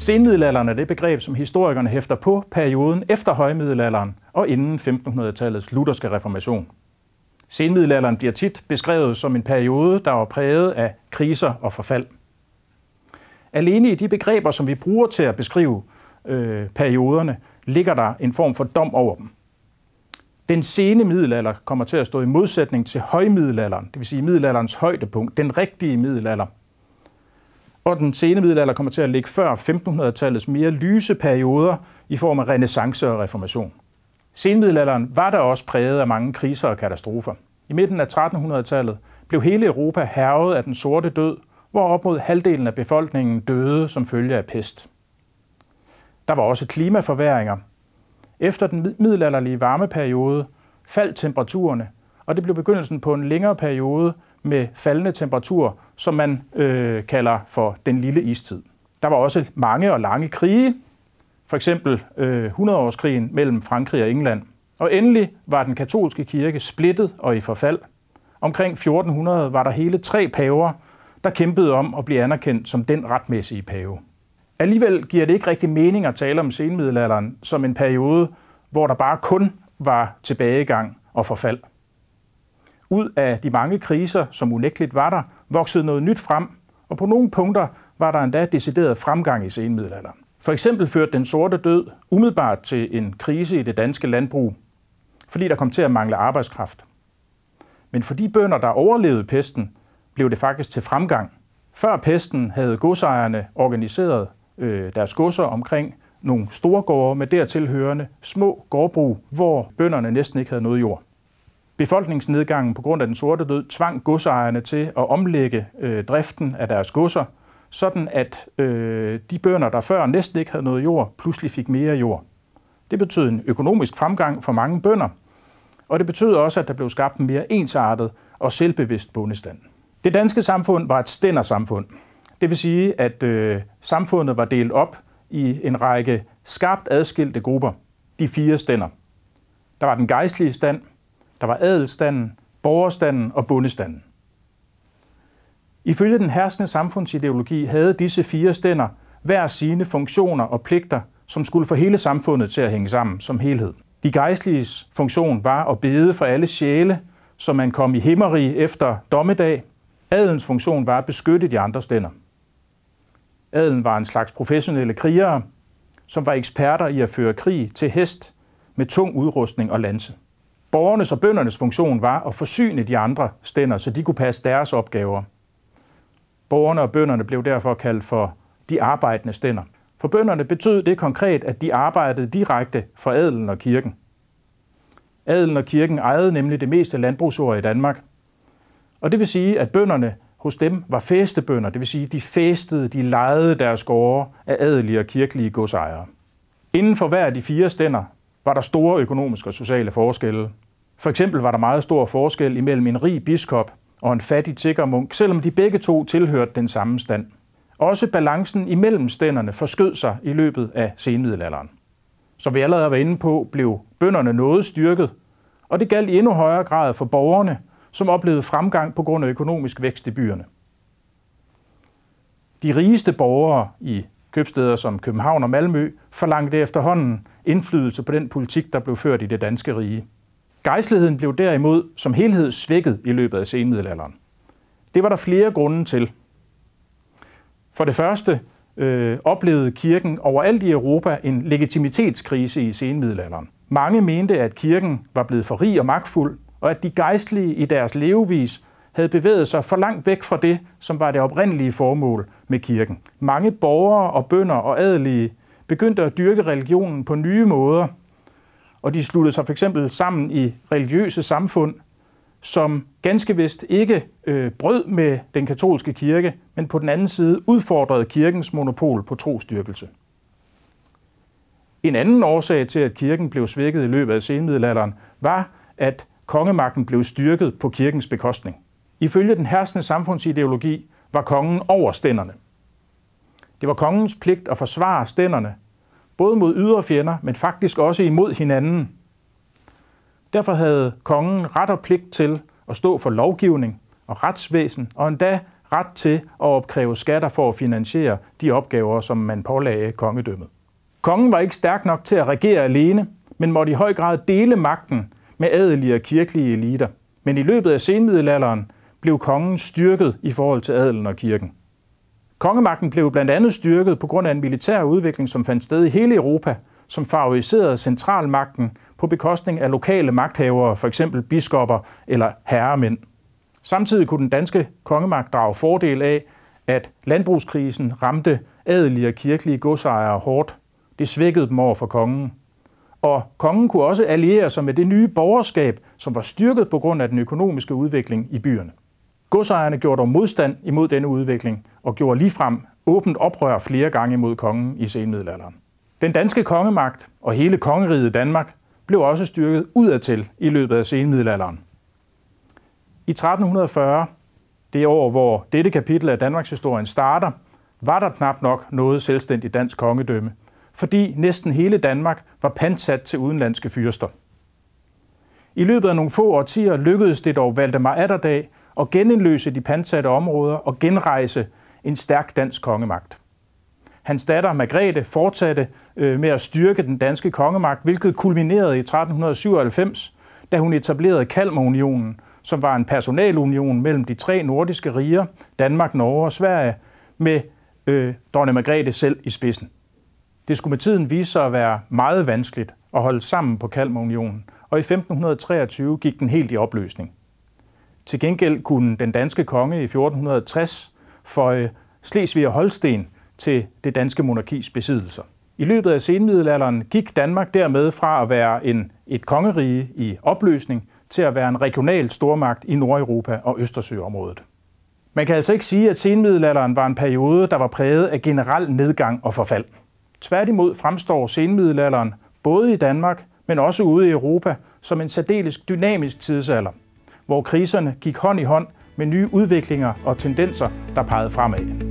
Senmiddelalderen er det begreb, som historikerne hæfter på perioden efter højmiddelalderen og inden 1500-tallets lutherske reformation. Senmiddelalderen bliver tit beskrevet som en periode, der var præget af kriser og forfald. Alene i de begreber, som vi bruger til at beskrive perioderne, ligger der en form for dom over dem. Den sene middelalder kommer til at stå i modsætning til højmiddelalderen, det vil sige middelalderens højdepunkt, den rigtige middelalder. Og den sene middelalder kommer til at ligge før 1500-tallets mere lyse perioder i form af renæssance og reformation. Senmiddelalderen var der også præget af mange kriser og katastrofer. I midten af 1300-tallet blev hele Europa hærget af den sorte død, hvor op mod halvdelen af befolkningen døde som følge af pest. Der var også klimaforværringer. Efter den middelalderlige varmeperiode faldt temperaturerne, og det blev begyndelsen på en længere periode med faldende temperatur, som man kalder for den lille istid. Der var også mange og lange krige, for eksempel 100-årskrigen mellem Frankrig og England. Og endelig var den katolske kirke splittet og i forfald. Omkring 1400 var der hele 3 paver, der kæmpede om at blive anerkendt som den retmæssige pave. Alligevel giver det ikke rigtig mening at tale om senmiddelalderen som en periode, hvor der bare kun var tilbagegang og forfald. Ud af de mange kriser, som unægteligt var der, voksede noget nyt frem, og på nogle punkter var der endda decideret fremgang i senmiddelalderen. For eksempel førte den sorte død umiddelbart til en krise i det danske landbrug, fordi der kom til at mangle arbejdskraft. Men for de bønder, der overlevede pesten, blev det faktisk til fremgang. Før pesten havde godsejerne organiseret deres godser omkring nogle store gårde med dertilhørende små gårdbrug, hvor bønderne næsten ikke havde noget jord. Befolkningsnedgangen på grund af den sorte død tvang godsejerne til at omlægge driften af deres godser, sådan at de bønder, der før næsten ikke havde noget jord, pludselig fik mere jord. Det betød en økonomisk fremgang for mange bønder, og det betød også, at der blev skabt en mere ensartet og selvbevidst bondestand. Det danske samfund var et stændersamfund. Det vil sige, at samfundet var delt op i en række skarpt adskilte grupper, de 4 stænder. Der var den gejstlige stand, der var adelstanden, borgerstanden og bondestanden. Ifølge den herskende samfundsideologi havde disse 4 stænder hver sine funktioner og pligter, som skulle få hele samfundet til at hænge sammen som helhed. De gejstliges funktion var at bede for alle sjæle, så man kom i himmerig efter dommedag. Adelens funktion var at beskytte de andre stænder. Adelen var en slags professionelle krigere, som var eksperter i at føre krig til hest med tung udrustning og lanse. Borgernes og bøndernes funktion var at forsyne de andre stænder, så de kunne passe deres opgaver. Borgerne og bønderne blev derfor kaldt for de arbejdende stænder. For bønderne betød det konkret, at de arbejdede direkte for adelen og kirken. Adelen og kirken ejede nemlig det meste landbrugsjord i Danmark. Og det vil sige, at bønderne hos dem var fæstebønder, det vil sige, de fæstede, de lejede deres gårde af adelige og kirkelige godsejere. Inden for hver af de 4 stænder var der store økonomiske og sociale forskelle. For eksempel var der meget stor forskel imellem en rig biskop og en fattig tiggermunk, selvom de begge to tilhørte den samme stand. Også balancen imellem stænderne forskød sig i løbet af senmiddelalderen. Som vi allerede var inde på, blev bønderne noget styrket, og det galt i endnu højere grad for borgerne, som oplevede fremgang på grund af økonomisk vækst i byerne. De rigeste borgere i købstæder som København og Malmø forlangte efterhånden indflydelse på den politik, der blev ført i det danske rige. Gejstligheden blev derimod som helhed svækket i løbet af senmiddelalderen. Det var der flere grunde til. For det første oplevede kirken overalt i Europa en legitimitetskrise i senmiddelalderen. Mange mente, at kirken var blevet for rig og magtfuld, og at de gejstlige i deres levevis havde bevæget sig for langt væk fra det, som var det oprindelige formål med kirken. Mange borgere og bønder og adelige begyndte at dyrke religionen på nye måder, og de sluttede sig for eksempel sammen i religiøse samfund, som ganske vist ikke brød med den katolske kirke, men på den anden side udfordrede kirkens monopol på trosdyrkelse. En anden årsag til, at kirken blev svækket i løbet af senmiddelalderen, var, at kongemagten blev styrket på kirkens bekostning. Ifølge den herskende samfundsideologi var kongen over stænderne. Det var kongens pligt at forsvare stænderne, både mod ydre fjender, men faktisk også imod hinanden. Derfor havde kongen ret og pligt til at stå for lovgivning og retsvæsen, og endda ret til at opkræve skatter for at finansiere de opgaver, som man pålagde kongedømmet. Kongen var ikke stærk nok til at regere alene, men måtte i høj grad dele magten med adelige og kirkelige eliter. Men i løbet af senmiddelalderen blev kongen styrket i forhold til adelen og kirken. Kongemagten blev blandt andet styrket på grund af en militær udvikling, som fandt sted i hele Europa, som favoriserede centralmagten på bekostning af lokale magthavere, f.eks. biskopper eller herremænd. Samtidig kunne den danske kongemagt drage fordel af, at landbrugskrisen ramte adelige og kirkelige godsejere hårdt. Det svækkede dem over for kongen. Og kongen kunne også alliere sig med det nye borgerskab, som var styrket på grund af den økonomiske udvikling i byerne. Godsejerne gjorde dog modstand imod denne udvikling og gjorde ligefrem åbent oprør flere gange imod kongen i senmiddelalderen. Den danske kongemagt og hele kongeriget Danmark blev også styrket udadtil i løbet af senmiddelalderen. I 1340, det år hvor dette kapitel af Danmarks historien starter, var der knap nok noget selvstændigt dansk kongedømme, fordi næsten hele Danmark var pantsat til udenlandske fyrster. I løbet af nogle få årtier lykkedes det dog Valdemar Atterdag at genindløse de pantsatte områder og genrejse en stærk dansk kongemagt. Hans datter Margrethe fortsatte med at styrke den danske kongemagt, hvilket kulminerede i 1397, da hun etablerede Kalmarunionen, som var en personalunion mellem de tre nordiske riger, Danmark, Norge og Sverige, med dronning Margrethe selv i spidsen. Det skulle med tiden vise sig at være meget vanskeligt at holde sammen på Kalmarunionen, og i 1523 gik den helt i opløsning. Til gengæld kunne den danske konge i 1460 føje Slesvig og Holsten til det danske monarkis besiddelser. I løbet af senmiddelalderen gik Danmark dermed fra at være et kongerige i opløsning til at være en regional stormagt i Nordeuropa og Østersøområdet. Man kan altså ikke sige, at senmiddelalderen var en periode, der var præget af generel nedgang og forfald. Tværtimod fremstår senmiddelalderen både i Danmark, men også ude i Europa som en særdeles dynamisk tidsalder, hvor kriserne gik hånd i hånd med nye udviklinger og tendenser, der pegede fremad.